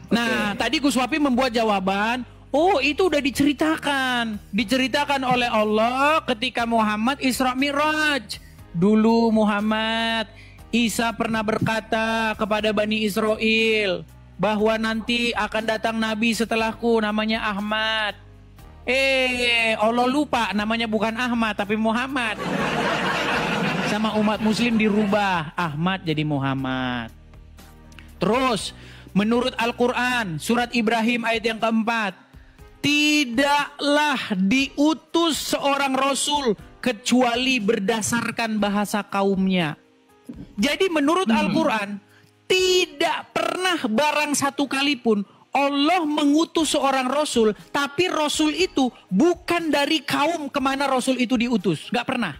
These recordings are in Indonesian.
Nah, tadi Gus Wapi membuat jawaban, oh itu udah diceritakan oleh Allah ketika Muhammad Isra Mi'raj. Dulu Muhammad, Isa pernah berkata kepada Bani Israel bahwa nanti akan datang Nabi setelahku namanya Ahmad. Allah lupa namanya bukan Ahmad tapi Muhammad. Sama umat muslim dirubah, Ahmad jadi Muhammad. Terus menurut Al-Quran, surat Ibrahim ayat yang keempat, tidaklah diutus seorang Rasul kecuali berdasarkan bahasa kaumnya. Jadi menurut Al-Quran, tidak pernah barang satu kali pun Allah mengutus seorang Rasul, tapi Rasul itu bukan dari kaum kemana Rasul itu diutus. Gak pernah.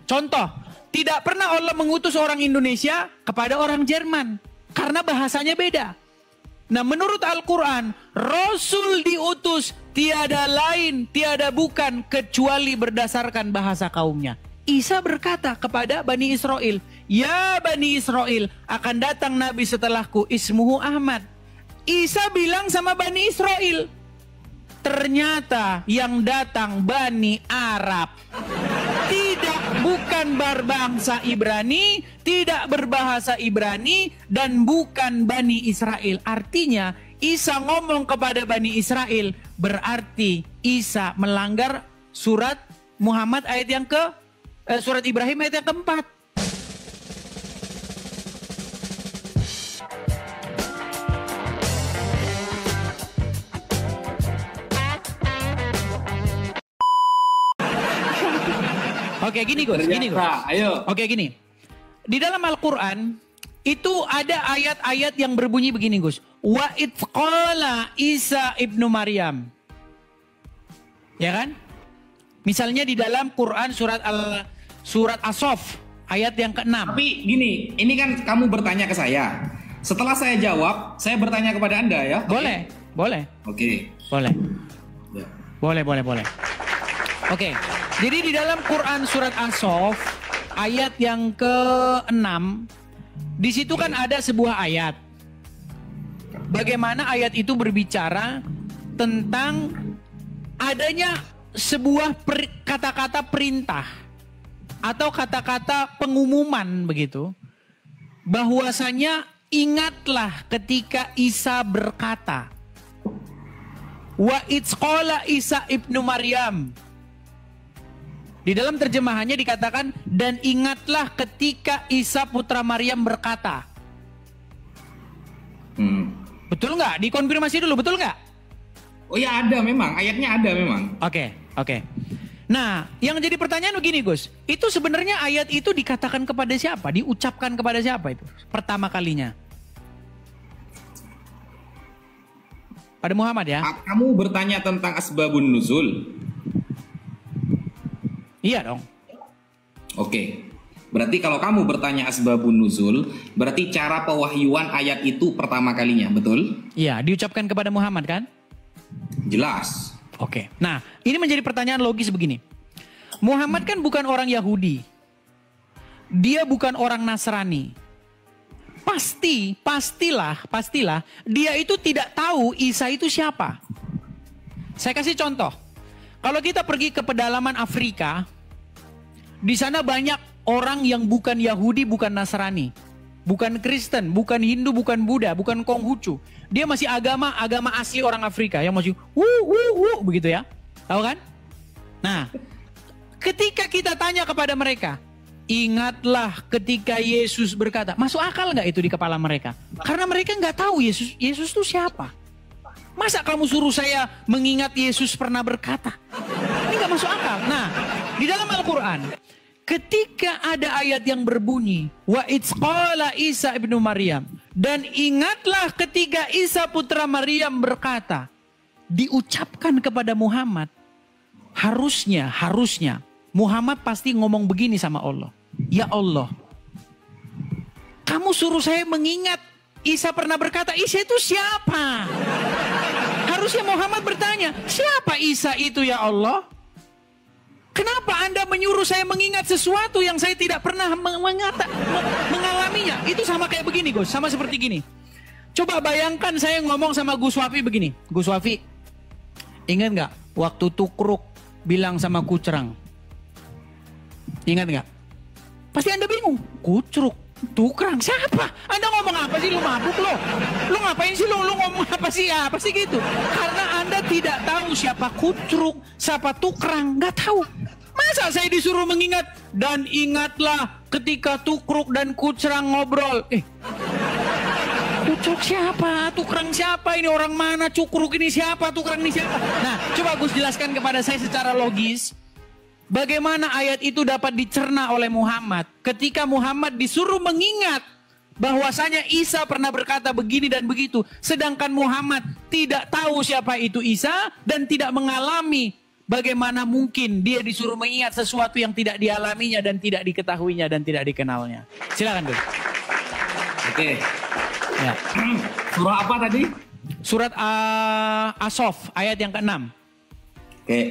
Contoh, tidak pernah Allah mengutus orang Indonesia kepada orang Jerman. Karena bahasanya beda. Nah menurut Al-Quran, Rasul diutus tiada lain, tiada bukan kecuali berdasarkan bahasa kaumnya. Isa berkata kepada Bani Israel, ya Bani Israel, akan datang Nabi setelahku, ismuhu Ahmad. Isa bilang sama Bani Israel, ternyata yang datang Bani Arab. Tidak, bukan berbangsa Ibrani, tidak berbahasa Ibrani, dan bukan Bani Israel. Artinya, Isa ngomong kepada Bani Israel, berarti Isa melanggar surat Muhammad ayat yang surat Ibrahim ayat yang keempat. Oke, gini Gus. Ayo. Oke, gini. Di dalam Al-Quran itu ada ayat-ayat yang berbunyi begini Gus. Wa idh qala Isa ibnu Maryam. Ya kan? Misalnya di dalam Quran surat As-Saff ayat yang ke-6. Tapi gini, ini kan kamu bertanya ke saya. Setelah saya jawab, saya bertanya kepada Anda ya. Boleh, boleh. Oke. Boleh. Ya. Boleh. Oke. Jadi di dalam Quran surat As-Saff ayat yang ke-6, di situ kan ada sebuah ayat. Bagaimana ayat itu berbicara tentang adanya sebuah kata-kata perintah atau kata-kata pengumuman begitu, bahwasanya ingatlah ketika Isa berkata, wa idh qala Isa ibnu Maryam. Di dalam terjemahannya dikatakan, dan ingatlah ketika Isa putra Maryam berkata. Betul nggak? Dikonfirmasi dulu, betul nggak? Oh ya, ada memang, ayatnya ada memang. Oke. Nah, yang jadi pertanyaan begini Gus, itu sebenarnya ayat itu dikatakan kepada siapa? Diucapkan kepada siapa itu? Pertama kalinya. Pada Muhammad ya? Kamu bertanya tentang asbabun nuzul. Iya dong. Oke. Berarti kalau kamu bertanya asbabun nuzul, berarti cara pewahyuan ayat itu pertama kalinya, betul? Iya, diucapkan kepada Muhammad kan? Jelas. Oke. Nah, ini menjadi pertanyaan logis begini. Muhammad kan bukan orang Yahudi. Dia bukan orang Nasrani. Pastilah dia itu tidak tahu Isa itu siapa. Saya kasih contoh. Kalau kita pergi ke pedalaman Afrika, di sana banyak orang yang bukan Yahudi, bukan Nasrani, bukan Kristen, bukan Hindu, bukan Buddha, bukan Konghucu. Dia masih agama asli orang Afrika yang masih begitu ya. Tahu kan? Nah, ketika kita tanya kepada mereka, ingatlah ketika Yesus berkata, masuk akal nggak itu di kepala mereka? Karena mereka nggak tahu Yesus itu siapa. Masa kamu suruh saya mengingat Yesus pernah berkata? Ini nggak masuk akal. Nah, di dalam Al-Quran, ketika ada ayat yang berbunyi, wa idh qala Isa ibnu Maryam, dan ingatlah ketika Isa putra Maryam berkata, diucapkan kepada Muhammad, harusnya Muhammad pasti ngomong begini sama Allah. Ya Allah, kamu suruh saya mengingat Isa pernah berkata, Isa itu siapa? Harusnya Muhammad bertanya, siapa Isa itu ya Allah? Kenapa Anda menyuruh saya mengingat sesuatu yang saya tidak pernah mengalaminya? Itu sama kayak begini Gus, sama seperti gini. Coba bayangkan saya ngomong sama Gus Wafi begini. Gus Wafi, ingat nggak waktu Tukruk bilang sama Kucrang? Ingat nggak? Pasti Anda bingung. Kucruk, Tukrang, siapa? Anda ngomong apa sih? Lu mabuk lo? Lu ngapain sih lu ngomong apa sih? Apa sih gitu? Karena Anda tidak tahu siapa Kucruk, siapa Tukrang, nggak tahu. Masa saya disuruh mengingat? Dan ingatlah ketika Tukruk dan Kucrang ngobrol. Kucruk siapa? Tukrang siapa? Ini orang mana? Cukruk ini siapa? Tukrang ini siapa? Nah, coba Gus jelaskan kepada saya secara logis. Bagaimana ayat itu dapat dicerna oleh Muhammad ketika Muhammad disuruh mengingat bahwasanya Isa pernah berkata begini dan begitu. Sedangkan Muhammad tidak tahu siapa itu Isa dan tidak mengalami. Bagaimana mungkin dia disuruh mengingat sesuatu yang tidak dialaminya dan tidak diketahuinya dan tidak dikenalnya? Silakan Gus. Oke. Ya. Surah apa tadi? Surat As-Saff ayat yang ke-6. Oke.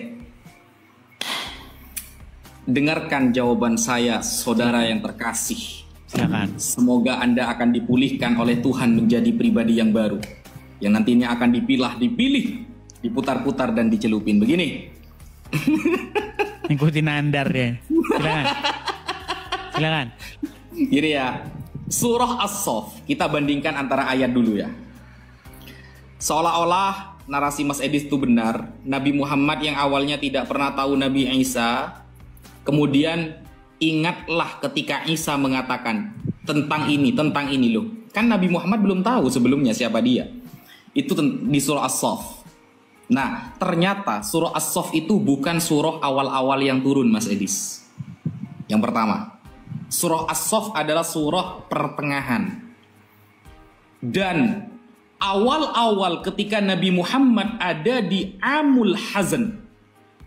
Dengarkan jawaban saya, saudara yang terkasih. Silakan. Semoga Anda akan dipulihkan oleh Tuhan menjadi pribadi yang baru, yang nantinya akan dipilih, diputar-putar dan dicelupin. Begini. Ikutin Andar ya. Silakan. Silakan. Gini ya. Surah As-Saff, kita bandingkan antara ayat dulu ya. Seolah-olah narasi Mas Edis itu benar. Nabi Muhammad yang awalnya tidak pernah tahu Nabi Isa, kemudian ingatlah ketika Isa mengatakan tentang ini loh. Kan Nabi Muhammad belum tahu sebelumnya siapa dia. Itu di surah As-Saff. Nah, ternyata surah As-Saff itu bukan surah awal-awal yang turun, Mas Edis. Yang pertama, surah As-Saff adalah surah pertengahan. Dan awal-awal ketika Nabi Muhammad ada di Amul Hazan,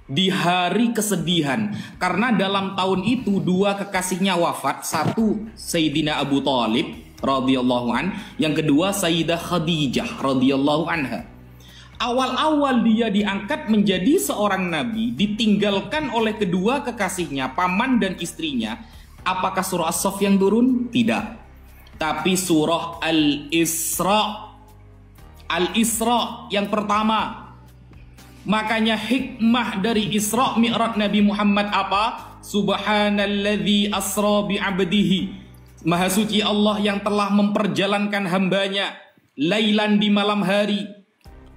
di hari kesedihan, karena dalam tahun itu dua kekasihnya wafat. Satu Sayyidina Abu Thalib radhiyallahu an, yang kedua Sayyidah Khadijah radhiyallahu anha. Awal-awal dia diangkat menjadi seorang nabi, ditinggalkan oleh kedua kekasihnya, paman dan istrinya. Apakah surah As-Saff yang turun? Tidak. Tapi surah Al-Isra. Al-Isra yang pertama. Makanya hikmah dari Isra Mi'raj Nabi Muhammad apa? Subhanalladzi asra bi'abdihi. Maha suci Allah yang telah memperjalankan hambanya lailan di malam hari.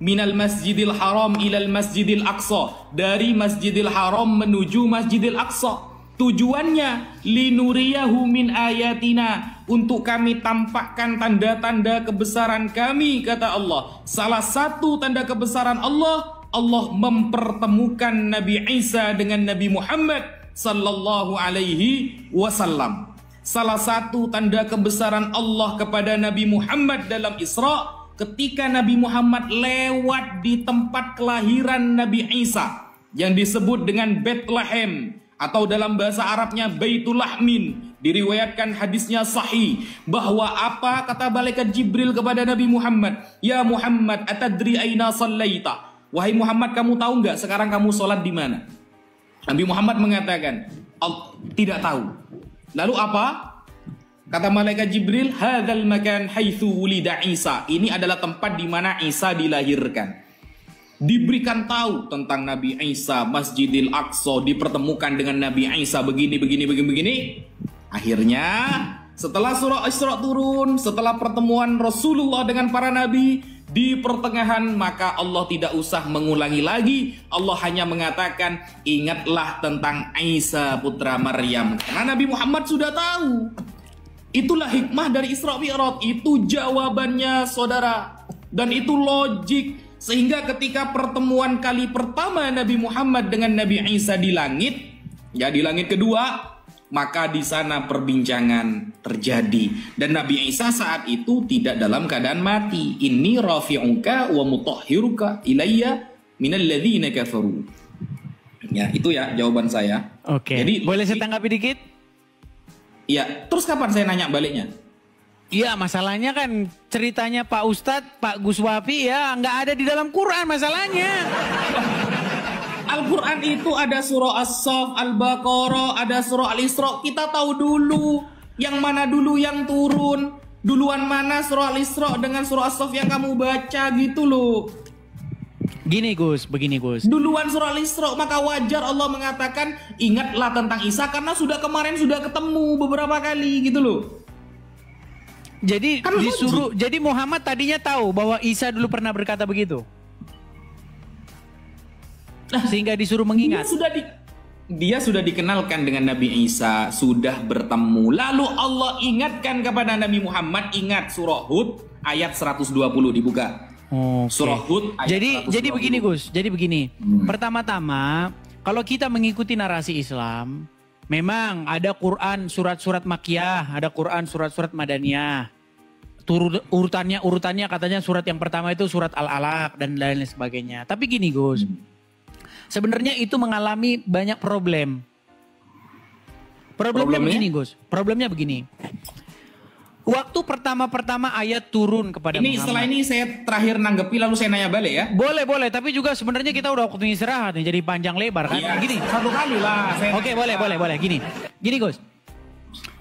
Minal masjidil haram ilal masjidil aqsa. Dari masjidil haram menuju masjidil aqsa. Tujuannya linuriyahu min ayatina, untuk kami tampakkan tanda-tanda kebesaran kami, kata Allah. Salah satu tanda kebesaran Allah, Allah mempertemukan Nabi Isa dengan Nabi Muhammad sallallahu alaihi wasallam. Salah satu tanda kebesaran Allah kepada Nabi Muhammad dalam Isra, ketika Nabi Muhammad lewat di tempat kelahiran Nabi Isa yang disebut dengan Bethlehem, atau dalam bahasa Arabnya Baitul Lahmin. Diriwayatkan hadisnya sahih bahwa apa kata malaikat Jibril kepada Nabi Muhammad? Ya Muhammad, atadri aina sallaita? Wahai Muhammad, kamu tahu nggak sekarang kamu sholat di mana? Nabi Muhammad mengatakan, tidak tahu. Lalu apa? Kata malaikat Jibril, hadzal makan haitsu wulida Isa. Ini adalah tempat di mana Isa dilahirkan. Diberikan tahu tentang Nabi Isa, Masjidil Aqsa, dipertemukan dengan Nabi Isa begini. Akhirnya setelah surah Isra turun, setelah pertemuan Rasulullah dengan para nabi di pertengahan, maka Allah tidak usah mengulangi lagi. Allah hanya mengatakan, ingatlah tentang Isa putra Maryam. Karena Nabi Muhammad sudah tahu. Itulah hikmah dari Isra Mi'raj. Itu jawabannya, saudara. Dan itu logik. Sehingga ketika pertemuan kali pertama Nabi Muhammad dengan Nabi Isa di langit, ya di langit kedua, maka di sana perbincangan terjadi. Dan Nabi Isa saat itu tidak dalam keadaan mati. Inni rafi'uka wa mutahhiruka ilayya minal ladzina kafaru. Ya, itu ya jawaban saya. Oke. Jadi boleh saya tanggapi dikit? Ya, terus kapan saya nanya baliknya? Iya, masalahnya kan ceritanya Pak Ustadz, Pak Gus Wafi ya nggak ada di dalam Quran masalahnya. Al-Quran itu ada surah As-Saff, Al-Baqarah, ada surah Al-Isra. Kita tahu dulu yang mana dulu yang turun. Duluan mana surah Al-Isra dengan surah As-Saff yang kamu baca gitu loh. Gini Gus, begini Gus. Duluan surah Al-Isra, maka wajar Allah mengatakan ingatlah tentang Isa karena kemarin sudah ketemu beberapa kali gitu loh. Jadi Kan disuruh, jadi Muhammad tadinya tahu bahwa Isa dulu pernah berkata begitu. Sehingga disuruh mengingat. Dia sudah dikenalkan dengan Nabi Isa, sudah bertemu. Lalu Allah ingatkan kepada Nabi Muhammad, ingat surah Hud ayat 120 dibuka. Okay. Surah Hud ayat 120. Jadi begini Gus, jadi begini. Pertama-tama, kalau kita mengikuti narasi Islam, memang ada Quran surat-surat Makkiyah, ada Quran surat-surat Madaniyah. Urutannya katanya surat yang pertama itu surat Al-Alaq dan lain sebagainya. Tapi gini Gus, sebenarnya itu mengalami banyak problem. Problemnya begini Gus, problemnya begini. Waktu pertama-pertama ayat turun kepada Muhammad. Setelah ini saya terakhir nanggepi lalu saya nanya balik ya. Boleh, tapi juga sebenarnya kita udah waktu istirahat nih, jadi panjang lebar kan. Iya, Gini. satu kali lah. Oke, boleh. Gini Gus.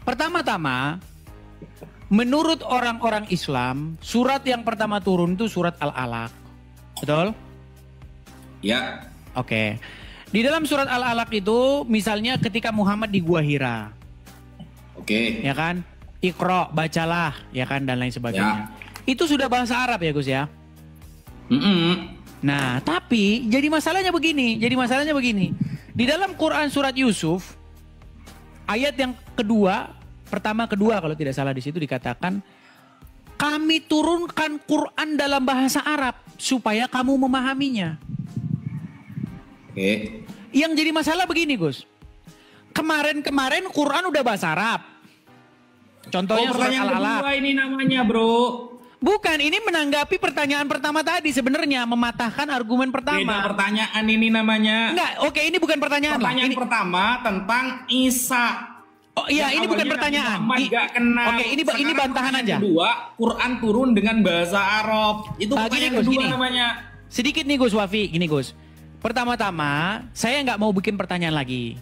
Pertama-tama, menurut orang-orang Islam, surat yang pertama turun itu surat Al-Alaq. Betul? Ya. Oke. Di dalam surat Al-Alaq itu misalnya ketika Muhammad di Gua Hira. Oke. Ya kan? Iqra, bacalah, ya kan, dan lain sebagainya. Ya. Itu sudah bahasa Arab ya Gus ya? Nah, tapi jadi masalahnya begini. Di dalam Quran surat Yusuf, ayat yang pertama kedua kalau tidak salah di situ dikatakan, kami turunkan Quran dalam bahasa Arab supaya kamu memahaminya. Oke. Yang jadi masalah begini Gus. Kemarin Quran udah bahasa Arab. Contohnya surat Al-Alaq. Ini namanya bro. Bukan, ini menanggapi pertanyaan pertama tadi sebenarnya, mematahkan argumen pertama. Beda pertanyaan ini namanya. Enggak, oke ini bukan pertanyaan. Pertanyaan pertama tentang Isa. Oh iya, ini bukan pertanyaan. Oke, ini bantahan aja. Kedua, Quran turun dengan bahasa Arab. Itu pertanyaan kedua namanya. Sedikit nih Gus Wafi, gini Gus. Pertama-tama, saya nggak mau bikin pertanyaan lagi.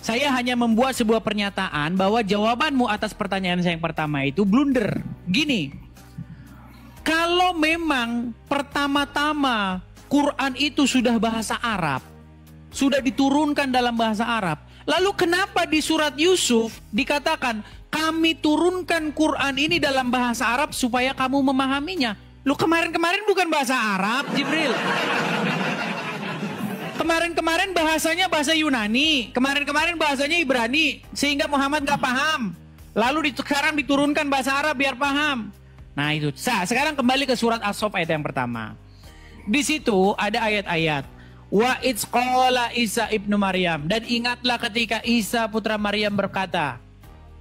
Saya hanya membuat sebuah pernyataan bahwa jawabanmu atas pertanyaan saya yang pertama itu blunder. Gini, kalau memang pertama-tama Quran itu sudah bahasa Arab, sudah diturunkan dalam bahasa Arab, lalu kenapa di surat Yusuf dikatakan kami turunkan Quran ini dalam bahasa Arab supaya kamu memahaminya? Lu kemarin-kemarin bukan bahasa Arab, Jibril. Kemarin-kemarin bahasanya bahasa Yunani, kemarin-kemarin bahasanya Ibrani, sehingga Muhammad gak paham. Lalu sekarang diturunkan bahasa Arab biar paham. Nah itu. Sekarang kembali ke surat As-Saff ayat yang pertama. Di situ ada ayat-ayat. Wa idz qala Isa ibnu Maryam. Dan ingatlah ketika Isa putra Maryam berkata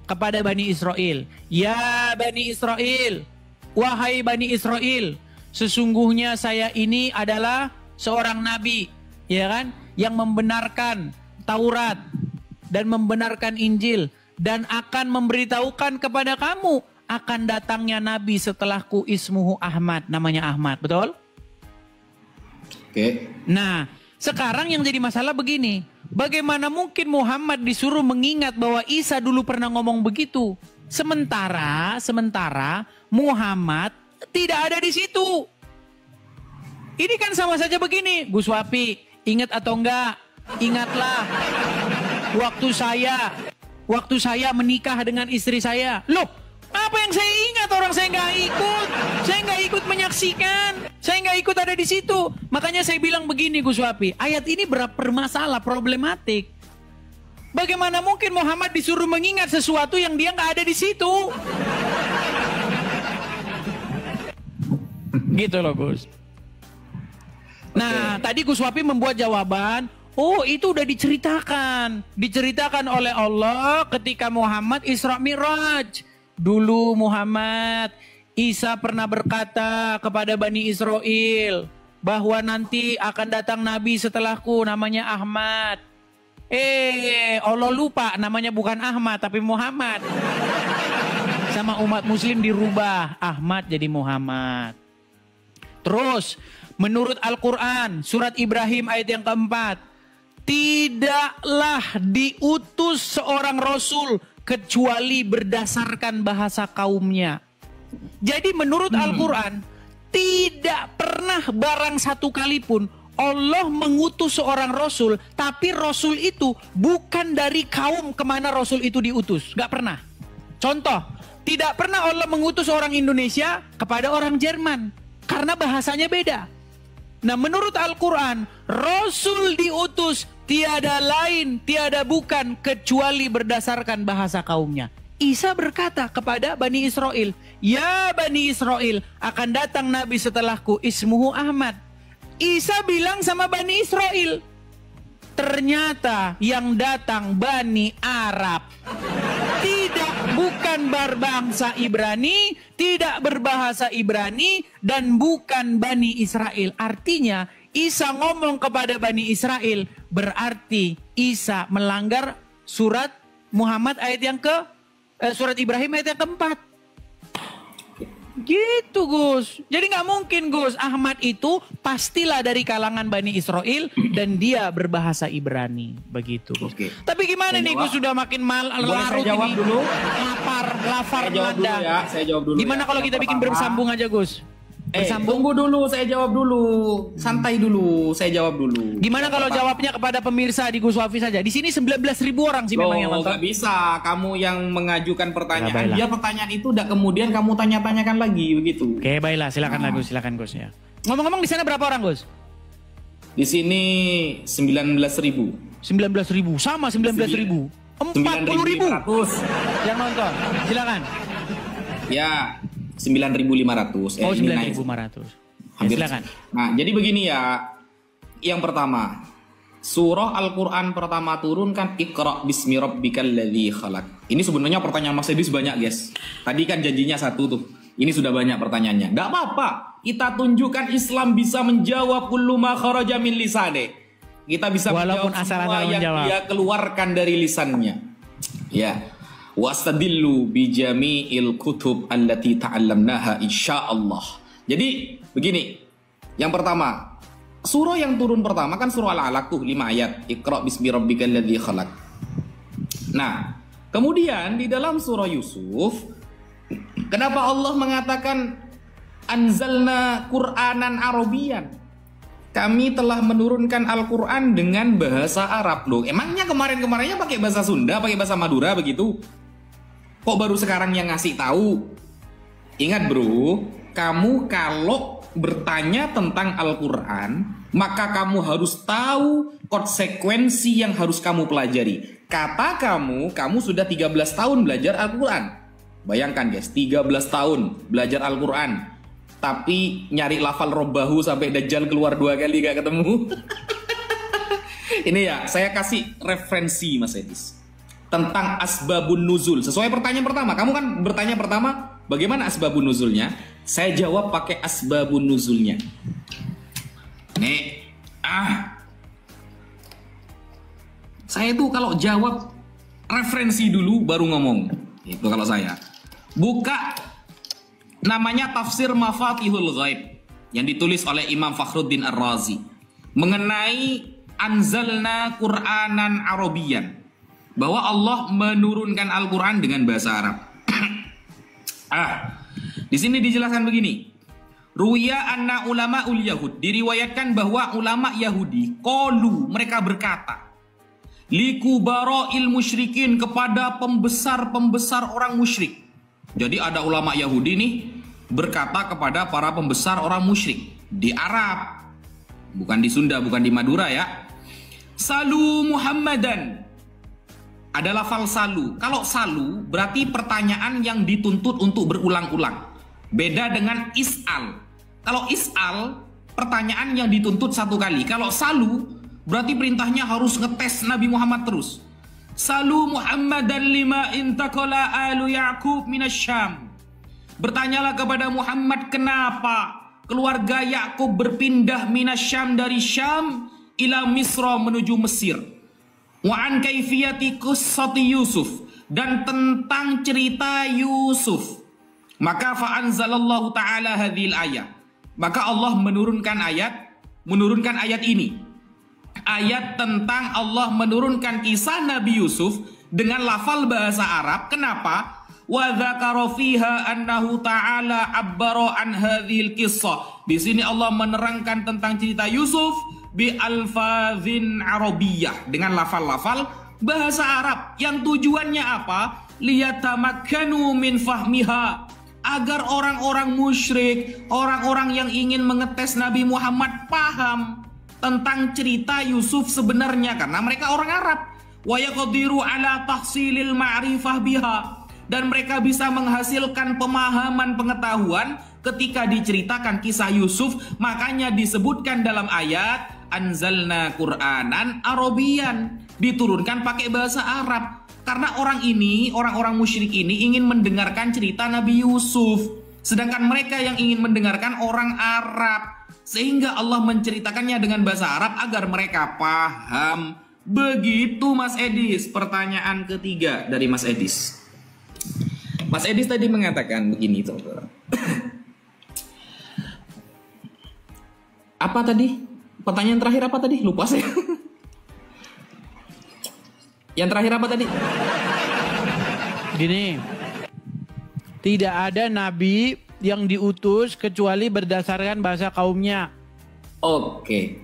kepada Bani Israel. Ya Bani Israel, wahai Bani Israel, sesungguhnya saya ini adalah seorang nabi, ya kan, yang membenarkan Taurat dan membenarkan Injil dan akan memberitahukan kepada kamu akan datangnya nabi setelahku ismuhu Ahmad, namanya Ahmad, betul? Oke. Nah, sekarang yang jadi masalah begini, bagaimana mungkin Muhammad disuruh mengingat bahwa Isa dulu pernah ngomong begitu, sementara Muhammad tidak ada di situ. Ini kan sama saja begini, Gus Wapi. Ingat atau enggak? Ingatlah waktu saya menikah dengan istri saya. Loh, apa yang saya ingat? Orang saya nggak ikut. Saya nggak ikut menyaksikan. Saya nggak ikut ada di situ. Makanya saya bilang begini Gus Wapi, ayat ini bermasalah, problematik. Bagaimana mungkin Muhammad disuruh mengingat sesuatu yang dia nggak ada di situ? Gitu loh Gus. Nah, tadi Gus Wapi membuat jawaban, oh itu udah diceritakan oleh Allah ketika Muhammad Isra Mi'raj. Dulu Muhammad, Isa pernah berkata kepada Bani Israel bahwa nanti akan datang Nabi setelahku namanya Ahmad. Allah lupa namanya bukan Ahmad tapi Muhammad. Sama umat muslim dirubah Ahmad jadi Muhammad. Terus menurut Al-Quran, surat Ibrahim ayat yang keempat, tidaklah diutus seorang Rasul kecuali berdasarkan bahasa kaumnya. Jadi menurut Al-Quran, tidak pernah barang satu kali pun Allah mengutus seorang Rasul, tapi Rasul itu bukan dari kaum kemana Rasul itu diutus. Gak pernah. Contoh, tidak pernah Allah mengutus orang Indonesia kepada orang Jerman, karena bahasanya beda. Nah, menurut Al-Quran, Rasul diutus tiada lain, tiada bukan, kecuali berdasarkan bahasa kaumnya. Isa berkata kepada Bani Israel, "Ya Bani Israel, akan datang Nabi setelahku, ismuhu Ahmad." Isa bilang sama Bani Israel, ternyata yang datang Bani Arab. Tidak, bukan berbangsa Ibrani, tidak berbahasa Ibrani, dan bukan Bani Israel. Artinya, Isa ngomong kepada Bani Israel, berarti Isa melanggar surat Muhammad ayat yang surat Ibrahim ayat yang keempat. Gitu Gus. Jadi nggak mungkin Gus, Ahmad itu pastilah dari kalangan Bani Israel dan dia berbahasa Ibrani. Begitu Gus. Oke. Tapi gimana nih Gus, sudah makin larut ini. Dulu. Lapar melanda. Saya jawab dulu. Gimana kalau kita bikin bersambung aja Gus? Tunggu dulu, saya jawab dulu. Santai dulu, saya jawab dulu. Gimana kalau jawabnya kepada pemirsa di Gus Wafi saja? Di sini 19.000 orang sih memang yang nonton. Gak bisa, kamu yang mengajukan pertanyaan. Biar pertanyaan itu udah kemudian kamu tanya-tanyakan lagi begitu. Oke, baiklah, silakan Gus, silakan Gus ya. Ngomong-ngomong di sana berapa orang Gus? Di sini 19.000. 19.000, sama 19.000. 40.000 yang nonton. Silakan. Ya. 9.500. Oh, 9.500. Hampir. Silakan. Nah, jadi begini ya. Yang pertama, surah Al-Quran pertama turun kan Iqra bismi rabbikal ladzi khalaq. Ini sebenarnya pertanyaan Mas Edis banyak, guys. Tadi kan janjinya satu tuh. Ini sudah banyak pertanyaannya. Gak apa-apa. Kita tunjukkan Islam bisa menjawab kullu ma kharaja min lisane. Kita bisa walaupun menjawab semua yang menjawab. dia keluarkan dari lisannya. Ya. Wastadillu bijami'il kutub allati ta'allamnaha insyaallah. Jadi begini. Yang pertama, surah yang turun pertama kan surah Al-Alaq tuh 5 ayat. Iqra bismi rabbikal ladzi khalaq. Nah, kemudian di dalam surah Yusuf, kenapa Allah mengatakan anzalna Qur'anan Arabian? Kami telah menurunkan Al-Quran dengan bahasa Arab. Loh, emangnya kemarin-kemarinnya pakai bahasa Sunda, pakai bahasa Madura begitu? Kok baru sekarang yang ngasih tahu? Ingat bro, kamu kalau bertanya tentang Al-Quran, maka kamu harus tahu konsekuensi yang harus kamu pelajari. Kata kamu sudah 13 tahun belajar Al-Quran. Bayangkan guys, 13 tahun belajar Al-Quran, tapi nyari lafal robbahu sampai Dajjal keluar 2 kali gak ketemu. Ini ya, saya kasih referensi Mas Edis tentang asbabun nuzul. Sesuai pertanyaan pertama, kamu kan bertanya pertama bagaimana asbabun nuzulnya? Saya jawab pakai asbabun nuzulnya. Nih, saya tuh kalau jawab referensi dulu baru ngomong. Itu kalau saya. Buka namanya Tafsir Mafatihul Ghaib yang ditulis oleh Imam Fakhruddin Ar-Razi mengenai anzalna Qur'anan Arabian, bahwa Allah menurunkan Al-Quran dengan bahasa Arab. Di sini dijelaskan begini. Ruya anna ulama ul Yahud, diriwayatkan bahwa ulama Yahudi qalu, mereka berkata, likubara'il musyrikin, kepada pembesar-pembesar orang musyrik. Jadi ada ulama Yahudi nih berkata kepada para pembesar orang musyrik di Arab, bukan di Sunda, bukan di Madura ya. Salu Muhammadan. Ada lafal salu. Kalau salu berarti pertanyaan yang dituntut untuk berulang-ulang. Beda dengan is'al. Kalau is'al pertanyaan yang dituntut satu kali. Kalau salu berarti perintahnya harus ngetes Nabi Muhammad terus. Salu Muhammadan lima intaqala alu Ya'qub minasyam. Bertanyalah kepada Muhammad kenapa keluarga Yakub berpindah minasyam dari Syam ila Misra menuju Mesir. Wa an kaifiyati qissati Yusuf, dan tentang cerita Yusuf. Maka fa anzalallahu taala hadhil ayat. Maka Allah menurunkan ayat ini. Ayat tentang Allah menurunkan kisah Nabi Yusuf dengan lafal bahasa Arab. Kenapa? Wa dzakara fiha annahu ta'ala abbara an hadhil qissah. Di sini Allah menerangkan tentang cerita Yusuf bi alfazin arabiyyah, dengan lafal-lafal bahasa Arab yang tujuannya apa? Liyatamakkanu min fahmiha, agar orang-orang musyrik, orang-orang yang ingin mengetes Nabi Muhammad paham tentang cerita Yusuf sebenarnya, karena mereka orang Arab. Wa yaqdiru ala tahsilil ma'rifah biha, dan mereka bisa menghasilkan pemahaman pengetahuan ketika diceritakan kisah Yusuf. Makanya disebutkan dalam ayat anzalna Qur'anan Arabian, diturunkan pakai bahasa Arab. Karena orang-orang musyrik ini ingin mendengarkan cerita Nabi Yusuf, sedangkan mereka yang ingin mendengarkan orang Arab, sehingga Allah menceritakannya dengan bahasa Arab agar mereka paham. Begitu Mas Edis. Pertanyaan ketiga dari Mas Edis. Mas Edis tadi mengatakan begini, saudara. Apa tadi? Pertanyaan terakhir apa tadi? Lupa saya. Yang terakhir apa tadi? Gini, tidak ada nabi yang diutus kecuali berdasarkan bahasa kaumnya. Oke.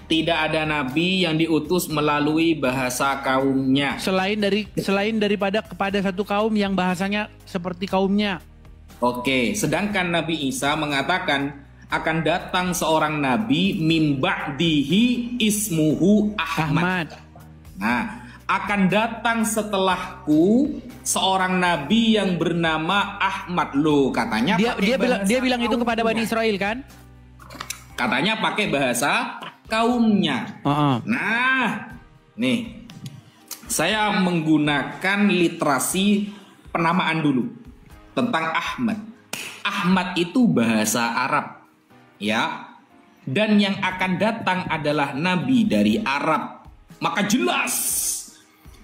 Tidak ada nabi yang diutus melalui bahasa kaumnya. Selain daripada kepada satu kaum yang bahasanya seperti kaumnya. Oke, sedangkan Nabi Isa mengatakan akan datang seorang nabi mim ba'dihi ismuhu Ahmad. Nah, akan datang setelahku seorang nabi yang bernama Ahmad. Loh, katanya dia bilang itu kepada Bani Israel kan? Katanya pakai bahasa kaumnya. Nah, nih saya menggunakan literasi penamaan dulu tentang Ahmad. Ahmad itu bahasa Arab, ya. Dan yang akan datang adalah nabi dari Arab. Maka jelas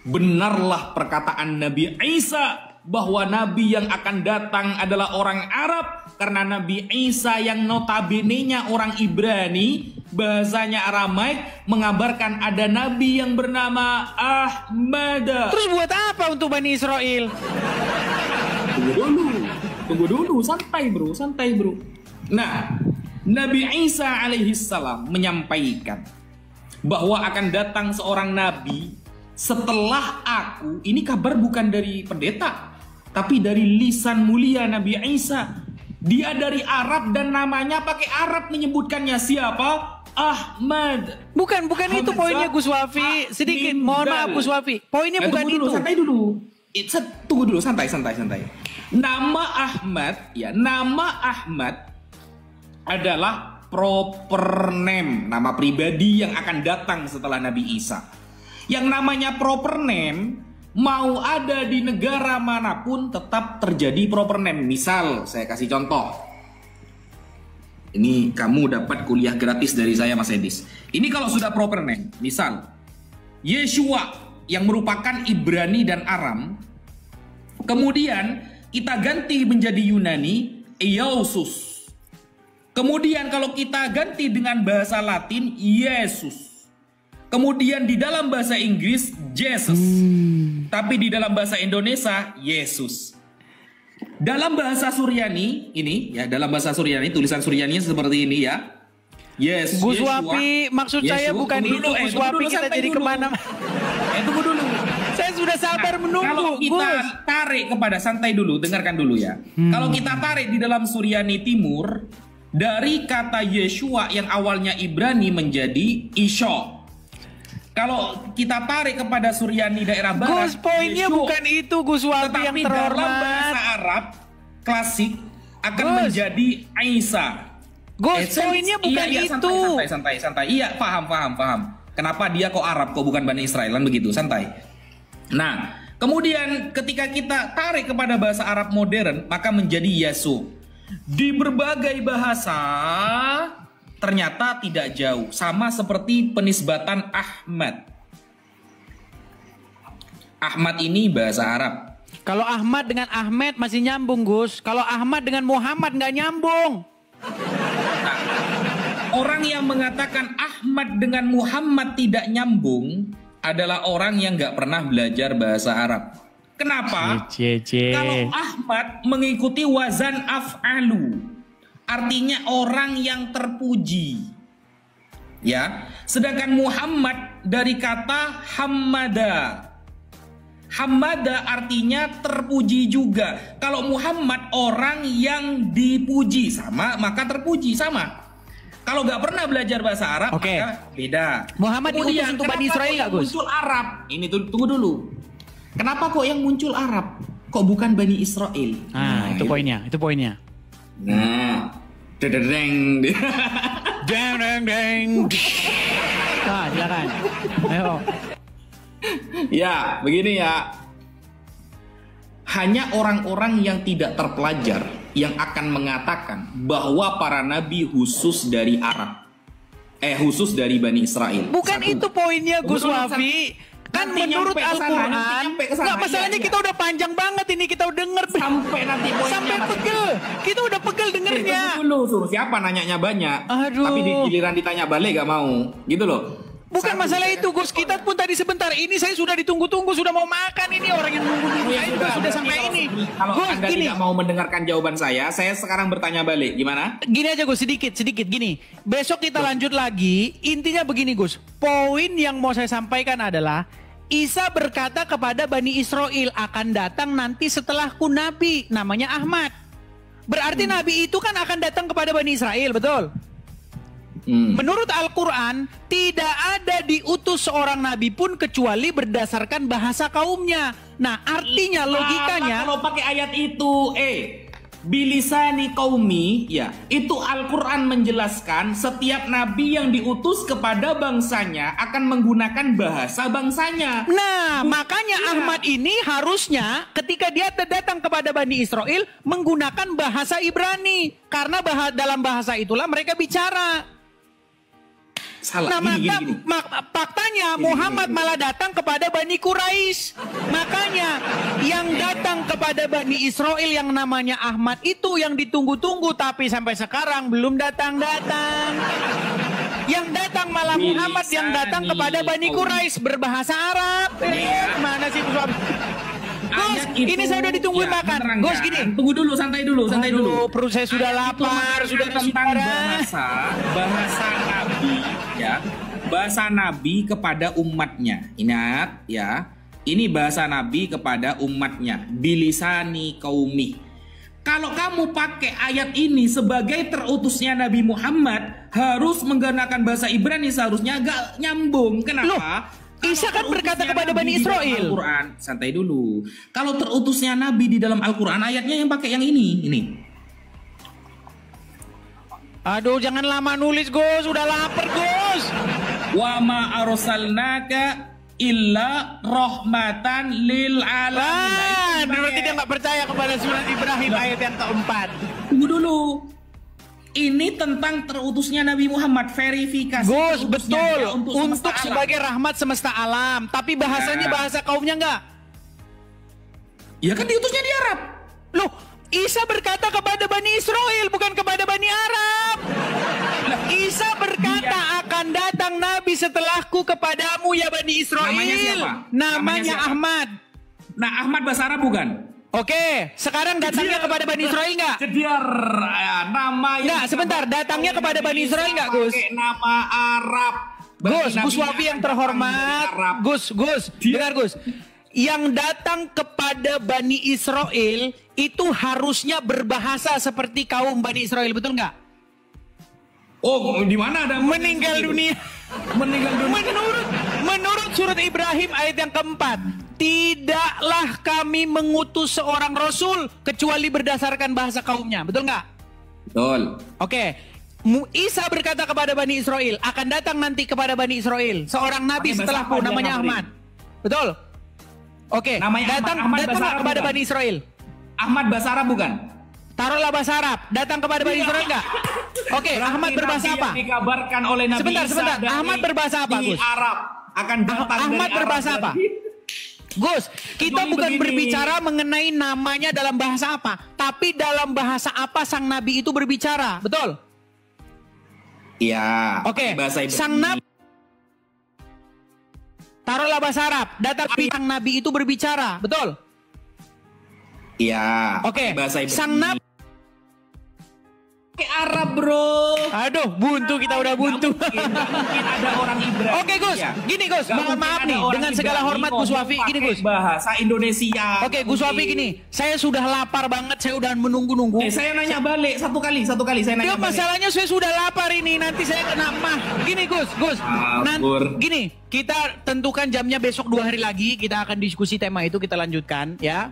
benarlah perkataan Nabi Isa bahwa nabi yang akan datang adalah orang Arab, karena Nabi Isa yang notabene-nya orang Ibrani, bahasanya Aramaik, mengabarkan ada nabi yang bernama Ahmad. Terus buat apa untuk Bani Israel? Tunggu dulu, santai bro. Nah, Nabi Isa alaihissalam menyampaikan bahwa akan datang seorang nabi setelah aku. Ini kabar bukan dari pendeta, tapi dari lisan mulia Nabi Isa. Dia dari Arab dan namanya pakai Arab menyebutkannya. Siapa? Ahmad. Bukan itu poinnya Gus Wafi. Sedikit, mohon maaf Gus Wafi. Poinnya bukan itu. Santai dulu. Tunggu dulu, santai. Nama Ahmad adalah proper name, nama pribadi yang akan datang setelah Nabi Isa. Yang namanya proper name, mau ada di negara manapun tetap terjadi proper name. Misal, saya kasih contoh. Ini kamu dapat kuliah gratis dari saya, Mas Edis. Ini kalau sudah proper name, misal Yeshua yang merupakan Ibrani dan Aram, kemudian kita ganti menjadi Yunani, Yesus. Kemudian kalau kita ganti dengan bahasa Latin, Yesus. Kemudian di dalam bahasa Inggris, Jesus. Tapi di dalam bahasa Indonesia, Yesus. Dalam bahasa Suryani, ini ya, dalam bahasa Suryani, tulisan Suryani seperti ini ya. Yes, Gus Wafi, maksud saya bukan itu. Gus Wafi, kita jadi kemana? Tunggu dulu. Saya sudah sabar menunggu. Kalau kita tarik kepada, santai dulu, dengarkan dulu ya. Kalau kita tarik di dalam Suryani Timur, dari kata Yeshua yang awalnya Ibrani menjadi Isha. Kalau kita tarik kepada Suryani daerah barat, Gus, poinnya Yeshua, bukan itu Gus Wafi yang terhormat. Dalam bahasa Arab klasik akan menjadi Isa. Gus, poinnya bukan itu. Santai. Iya, paham. Kenapa dia kok Arab, kok bukan Bani Israel, kan begitu, santai. Nah, kemudian ketika kita tarik kepada bahasa Arab modern, maka menjadi Yesu. Di berbagai bahasa ternyata tidak jauh, sama seperti penisbatan Ahmad. Ahmad ini bahasa Arab. Kalau Ahmad dengan Ahmed masih nyambung, Gus. Kalau Ahmad dengan Muhammad nggak nyambung. Nah, orang yang mengatakan Ahmad dengan Muhammad tidak nyambung adalah orang yang nggak pernah belajar bahasa Arab. Kenapa? Cie. Kalau Ahmad mengikuti wazan af'alu, artinya orang yang terpuji. Ya, sedangkan Muhammad dari kata hamada. Hamada artinya terpuji juga. Kalau Muhammad orang yang dipuji, sama maka terpuji sama. Kalau nggak pernah belajar bahasa Arab, maka beda. Muhammad diutus untuk Bani Israel nggak, Gus? Muncul Arab. Ini tunggu dulu. Kenapa kok yang muncul Arab? Kok bukan Bani Israel? Itu poinnya. Nah, dedeng. Deng. Nah, silakan. Ayo. Ya, begini ya. Hanya orang-orang yang tidak terpelajar yang akan mengatakan bahwa para nabi khusus dari Arab. Khusus dari Bani Israel. Bukan itu poinnya, Gus Wafi. Kan menurut Al-Quran, nggak masalahnya kita udah panjang banget ini, kita udah denger sampai nanti sampai pegel, kita udah pegel dengernya. Dulu suruh siapa nanyanya banyak, tapi di giliran ditanya balik gak mau, gitu loh. Bukan masalah itu, Gus. Kita pun tadi sebentar ini saya sudah ditunggu-tunggu, sudah mau makan ini, orang yang nunggu saya juga sudah sampai ini. Kalau Gus, Anda gini. tidak mau mendengarkan jawaban saya sekarang bertanya balik, gimana? Gini aja, Gus, sedikit gini. Besok kita lanjut lagi. Intinya begini, Gus. Poin yang mau saya sampaikan adalah Isa berkata kepada Bani Israel, akan datang nanti setelahku nabi, namanya Ahmad. Berarti nabi itu kan akan datang kepada Bani Israel, betul? Menurut Al-Quran, tidak ada diutus seorang nabi pun kecuali berdasarkan bahasa kaumnya. Nah, artinya logikanya, kalau pakai ayat itu, bilisani qaumi, ya, itu Al-Quran menjelaskan setiap nabi yang diutus kepada bangsanya akan menggunakan bahasa bangsanya. nah, makanya Ahmad ini harusnya ketika dia datang kepada Bani Israel menggunakan bahasa Ibrani. Karena dalam bahasa itulah mereka bicara. Salah. Nah, Gini. faktanya Muhammad malah datang kepada Bani Quraisy. Makanya yang datang kepada Bani Israel yang namanya Ahmad itu yang ditunggu-tunggu, tapi sampai sekarang belum datang-datang. Yang datang malah Muhammad yang datang kepada Bani Quraisy berbahasa Arab. Mana sih, Gus, ini saya udah ditungguin makan. Gus, gini. Tunggu dulu, santai dulu. Perut saya sudah lapar, sudah tentang bahasa Nabi, ya. Bahasa Nabi kepada umatnya. Ingat, ya. Ini bahasa Nabi kepada umatnya. Bilisani qaumi. Kalau kamu pakai ayat ini sebagai terutusnya Nabi Muhammad, harus menggunakan bahasa Ibrani, seharusnya agak nyambung. Kenapa? Isa kan berkata kepada Bani Israel. Al-Quran, santai dulu. Kalau terutusnya Nabi di dalam Al-Quran, ayatnya yang pakai yang ini. Aduh, jangan lama nulis, Gus. Udah lapar, Gus. Wa ma arsalnaka illa rahmatan lil alamin. Berarti dia nggak percaya kepada surat Ibrahim ayat yang keempat. Tunggu dulu. Ini tentang terutusnya Nabi Muhammad, verifikasi. Gus, betul. Untuk alam. sebagai rahmat semesta alam. Tapi bahasanya bahasa kaumnya nggak? Ya kan diutusnya di Arab. Loh, Isa berkata kepada Bani Israel, bukan kepada Bani Arab. Isa berkata, akan datang Nabi setelahku kepadamu ya Bani Israel. Namanya siapa? Namanya Ahmad. Nah, Ahmad bahasa Arab bukan? Oke, sekarang datangnya kepada Bani Israel nggak? Jediar, nama yang... Nggak, sebentar. Datangnya kepada Bani Israel nggak, Gus? Nama Arab. Gus Wafi yang terhormat. Gus, dengar Gus. Yang datang kepada Bani Israel itu harusnya berbahasa seperti kaum Bani Israel, betul nggak? Oh, di mana ada meninggal dunia? Menurut surat Ibrahim ayat yang keempat, tidaklah kami mengutus seorang rasul kecuali berdasarkan bahasa kaumnya, betul nggak? Betul. Oke. Isa berkata kepada Bani Israel, akan datang nanti kepada Bani Israel seorang nabi setelahku, namanya Ahmad. Betul? Oke. Datang kepada Bani Israel. Ahmad bahasa Arab bukan? Taruhlah bahasa Arab. Datang kepada Bani Israel enggak? Oke, Ahmad berbahasa apa? Dikabarkan oleh Nabi sebentar. Ahmad berbahasa apa, Gus? Arab. Akan datang Ahmad berbahasa apa? Gus, kita bukan berbicara mengenai namanya dalam bahasa apa, tapi dalam bahasa apa sang nabi itu berbicara, betul? Iya. Oke. Sang nabi taruhlah bahasa Arab. Datang sang nabi itu berbicara, betul? Iya. Oke. Bahasa Ibrani. Sang Nabi. Arab, bro. Aduh, buntu kita udah buntu. Mungkin ada orang Ibrani. Oke Gus, Ya. gini Gus, Nggak mohon mungkin maaf ada nih, orang dengan segala Ibrani hormat Gus ngomong Wafi, gini pakai Gus. bahasa Indonesia. Oke Gus Wafi gini, saya sudah lapar banget, saya udah menunggu-nunggu. Saya nanya balik satu kali saya nanya Ya, balik. masalahnya saya sudah lapar ini, nanti saya kena mah. Gini Gus, Kabur. gini, kita tentukan jamnya besok 2 hari lagi, kita akan diskusi tema itu, kita lanjutkan ya.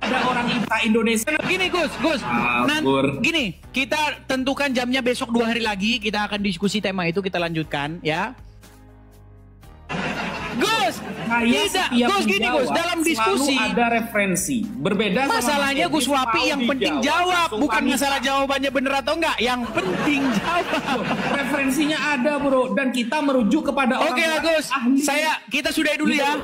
Ada orang Indonesia. Gini Gus, Kabur. gini, kita tentukan jamnya besok 2 hari lagi, kita akan diskusi tema itu, kita lanjutkan ya. Gus, Gus gini Gus, dalam diskusi selalu ada referensi. Berbeda masalahnya Gus Wapi yang penting jawab, bukan masalah jawabannya bener atau enggak, yang penting jawab. Referensinya ada, bro, dan kita merujuk kepada orang. Oke lah Gus, kita sudahi dulu ya.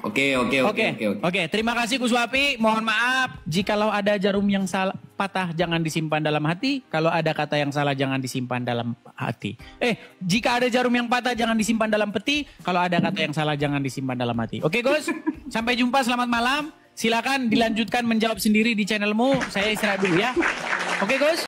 Oke, terima kasih Gus Wapi. Mohon maaf jikalau ada jarum yang salah patah jangan disimpan dalam hati. Kalau ada kata yang salah jangan disimpan dalam hati. Jika ada jarum yang patah jangan disimpan dalam peti. Kalau ada kata yang salah jangan disimpan dalam hati. Oke Gus, sampai jumpa, selamat malam. Silakan dilanjutkan menjawab sendiri di channelmu. Saya istirahat dulu ya. Oke Gus.